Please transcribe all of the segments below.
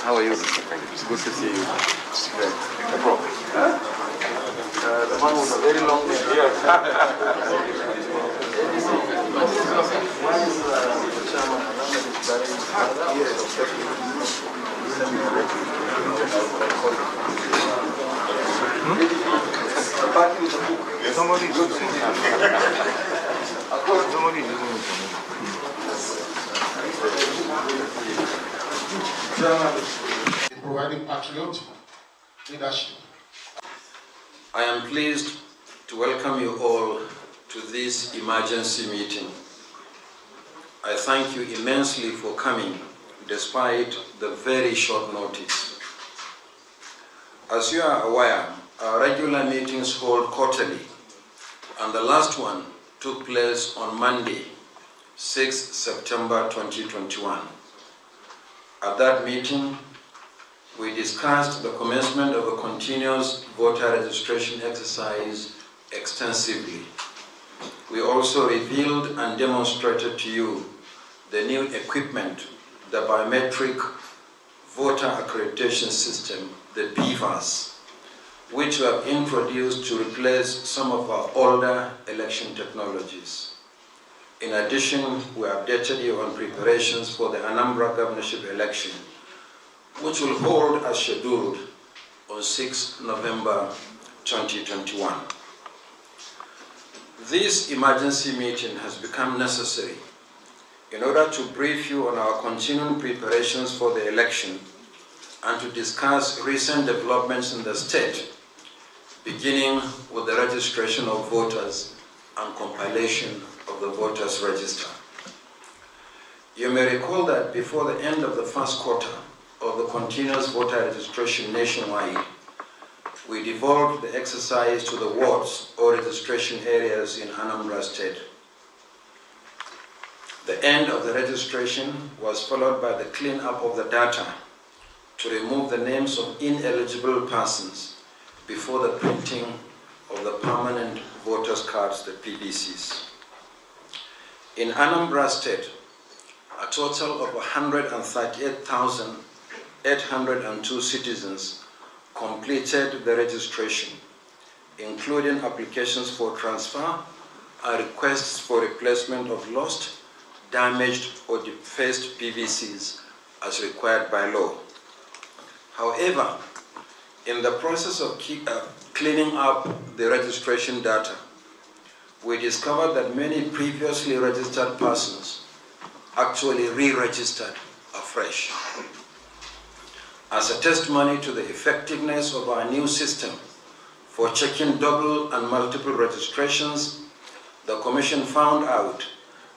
How are you? It's good to see you. Great. No problem. The one with a very long name here. Somebody good. Providing patriot leadership. I am pleased to welcome you all to this emergency meeting. I thank you immensely for coming despite the very short notice. As you are aware, our regular meetings hold quarterly, and the last one took place on Monday, 6 September 2021. At that meeting, we discussed the commencement of a continuous voter registration exercise extensively. We also revealed and demonstrated to you the new equipment, the biometric voter accreditation system, the BVAS, which we have introduced to replace some of our older election technologies. In addition, we updated you on preparations for the Anambra governorship election, which will hold as scheduled on 6 November 2021. This emergency meeting has become necessary in order to brief you on our continuing preparations for the election and to discuss recent developments in the state, beginning with the registration of voters and compilation of the voters' register. You may recall that before the end of the first quarter of the continuous voter registration nationwide, we devolved the exercise to the wards or registration areas in Anambra State. The end of the registration was followed by the clean-up of the data to remove the names of ineligible persons before the printing of the permanent voters' cards, the PVCs. In Anambra State, a total of 138,802 citizens completed the registration, including applications for transfer and requests for replacement of lost, damaged, or defaced PVCs as required by law. However, in the process of cleaning up the registration data, we discovered that many previously registered persons actually re-registered afresh. As a testimony to the effectiveness of our new system for checking double and multiple registrations, the Commission found out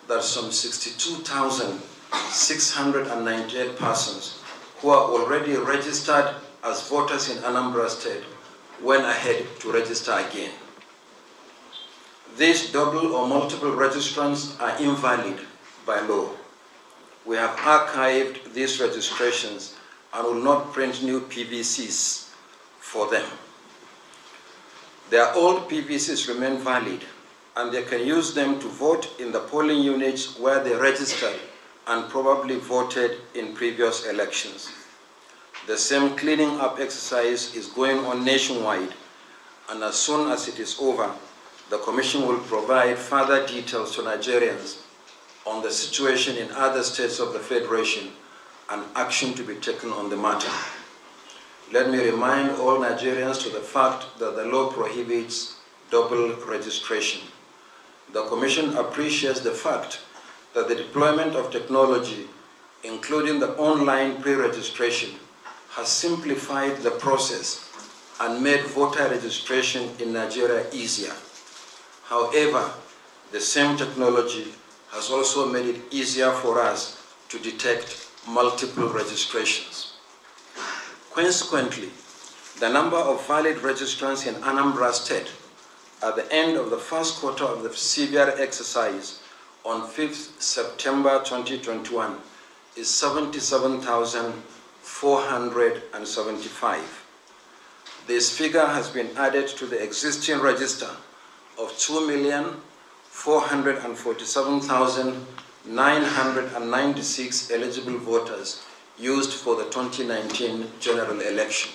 that some 62,698 persons who are already registered as voters in Anambra State went ahead to register again. These double or multiple registrants are invalid by law. We have archived these registrations and will not print new PVCs for them. Their old PVCs remain valid, and they can use them to vote in the polling units where they registered and probably voted in previous elections. The same cleaning up exercise is going on nationwide, and as soon as it is over, the Commission will provide further details to Nigerians on the situation in other states of the Federation and action to be taken on the matter. Let me remind all Nigerians to the fact that the law prohibits double registration. The Commission appreciates the fact that the deployment of technology, including the online pre-registration, has simplified the process and made voter registration in Nigeria easier. However, the same technology has also made it easier for us to detect multiple registrations. Consequently, the number of valid registrants in Anambra State at the end of the first quarter of the severe exercise on 5th September 2021 is 77,475. This figure has been added to the existing register of 2,447,996 eligible voters used for the 2019 general election.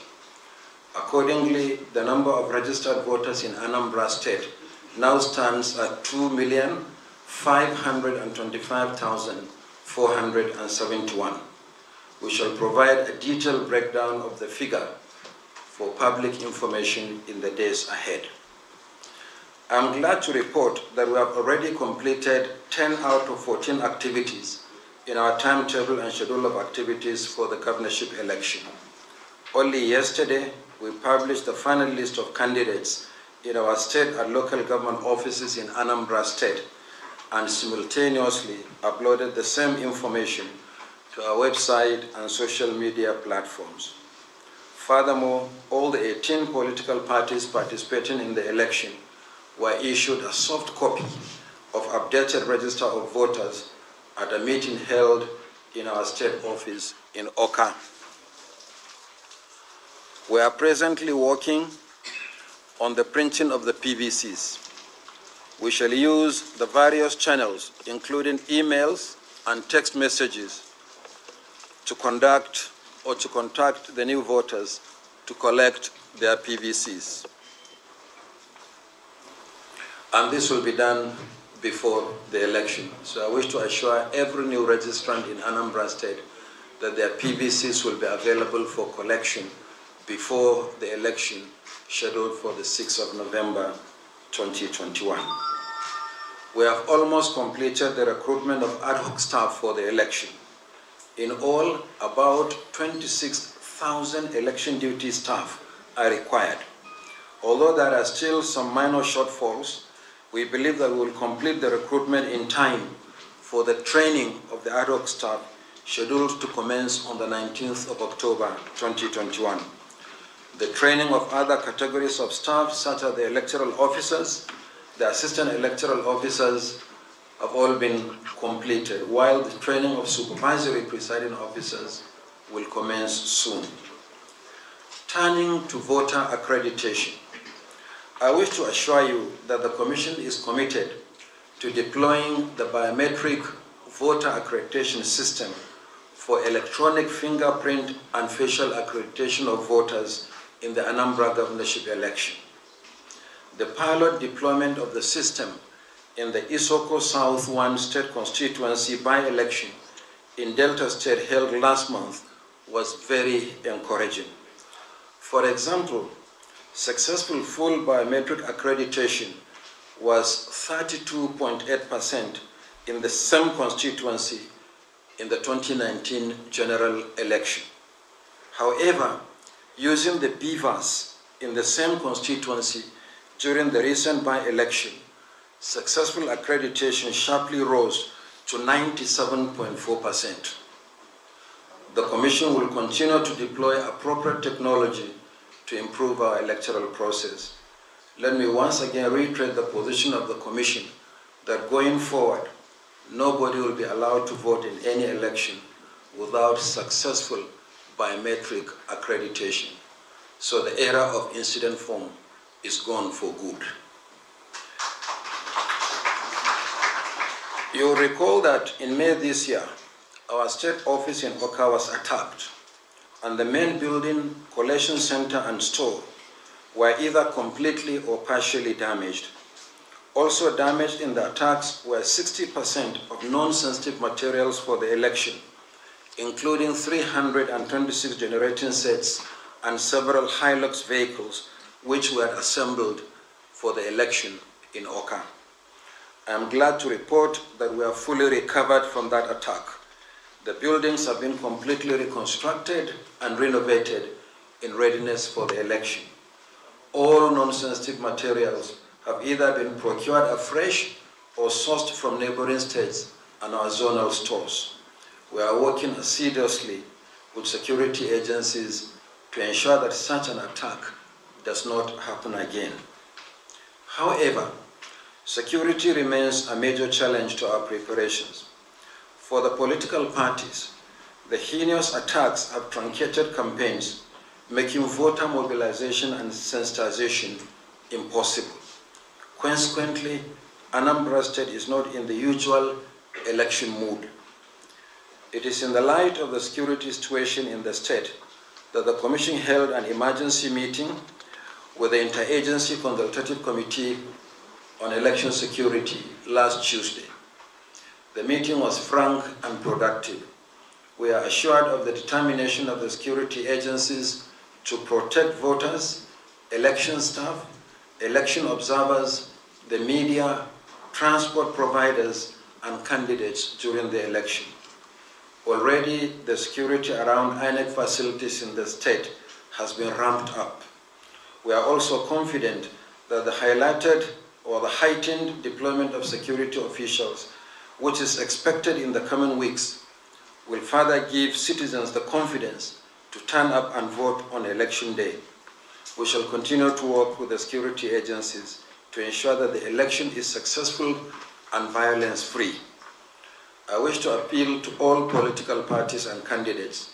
Accordingly, the number of registered voters in Anambra State now stands at 2,525,471. We shall provide a detailed breakdown of the figure for public information in the days ahead. I'm glad to report that we have already completed 10 out of 14 activities in our timetable and schedule of activities for the governorship election. Only yesterday, we published the final list of candidates in our state and local government offices in Anambra State and simultaneously uploaded the same information to our website and social media platforms. Furthermore, all the 18 political parties participating in the election were issued a soft copy of updated register of voters at a meeting held in our state office in Oka. We are presently working on the printing of the PVCs. We shall use the various channels, including emails and text messages, to contact the new voters to collect their PVCs. And this will be done before the election. So I wish to assure every new registrant in Anambra State that their PVCs will be available for collection before the election scheduled for the 6th of November 2021. We have almost completed the recruitment of ad hoc staff for the election. In all, about 26,000 election duty staff are required. Although there are still some minor shortfalls, we believe that we will complete the recruitment in time for the training of the ad hoc staff scheduled to commence on the 19th of October 2021. The training of other categories of staff, such as the electoral officers, the assistant electoral officers, have all been completed, while the training of supervisory presiding officers will commence soon. Turning to voter accreditation, I wish to assure you that the Commission is committed to deploying the biometric voter accreditation system for electronic fingerprint and facial accreditation of voters in the Anambra governorship election. The pilot deployment of the system in the Isoko South 1 state constituency by-election in Delta State held last month was very encouraging. For example, successful full biometric accreditation was 32.8% in the same constituency in the 2019 general election. However, using the BVAS in the same constituency during the recent by-election, successful accreditation sharply rose to 97.4%. The Commission will continue to deploy appropriate technology to improve our electoral process. Let me once again reiterate the position of the Commission that going forward, nobody will be allowed to vote in any election without successful biometric accreditation. So the era of incident form is gone for good. You'll recall that in May this year, our state office in Oka was attacked, and the main building, collection center, and store were either completely or partially damaged. Also damaged in the attacks were 60% of non-sensitive materials for the election, including 326 generating sets and several Hilux vehicles which were assembled for the election in Oka. I am glad to report that we are fully recovered from that attack. The buildings have been completely reconstructed and renovated in readiness for the election. All non-sensitive materials have either been procured afresh or sourced from neighboring states and our zonal stores. We are working assiduously with security agencies to ensure that such an attack does not happen again. However, security remains a major challenge to our preparations. For the political parties, the heinous attacks have truncated campaigns, making voter mobilization and sensitization impossible. Consequently, Anambra State is not in the usual election mood. It is in the light of the security situation in the state that the Commission held an emergency meeting with the Interagency Consultative Committee on Election Security last Tuesday. The meeting was frank and productive. We are assured of the determination of the security agencies to protect voters, election staff, election observers, the media, transport providers, and candidates during the election. Already, the security around Inec facilities in the state has been ramped up. We are also confident that the highlighted or the heightened deployment of security officials, which is expected in the coming weeks, will further give citizens the confidence to turn up and vote on election day. We shall continue to work with the security agencies to ensure that the election is successful and violence-free. I wish to appeal to all political parties and candidates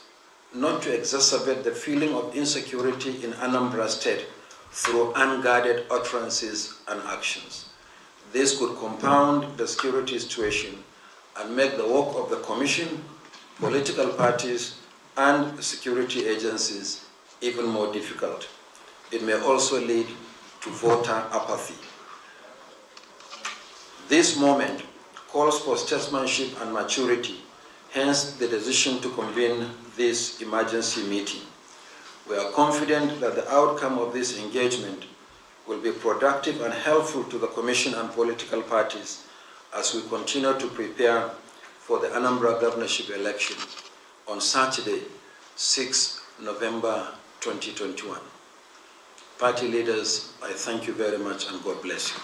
not to exacerbate the feeling of insecurity in Anambra State through unguarded utterances and actions. This could compound the security situation and make the work of the Commission, political parties, and security agencies even more difficult. It may also lead to voter apathy. This moment calls for statesmanship and maturity, hence the decision to convene this emergency meeting. We are confident that the outcome of this engagement will be productive and helpful to the Commission and political parties as we continue to prepare for the Anambra governorship election on Saturday, 6 November 2021. Party leaders, I thank you very much and God bless you.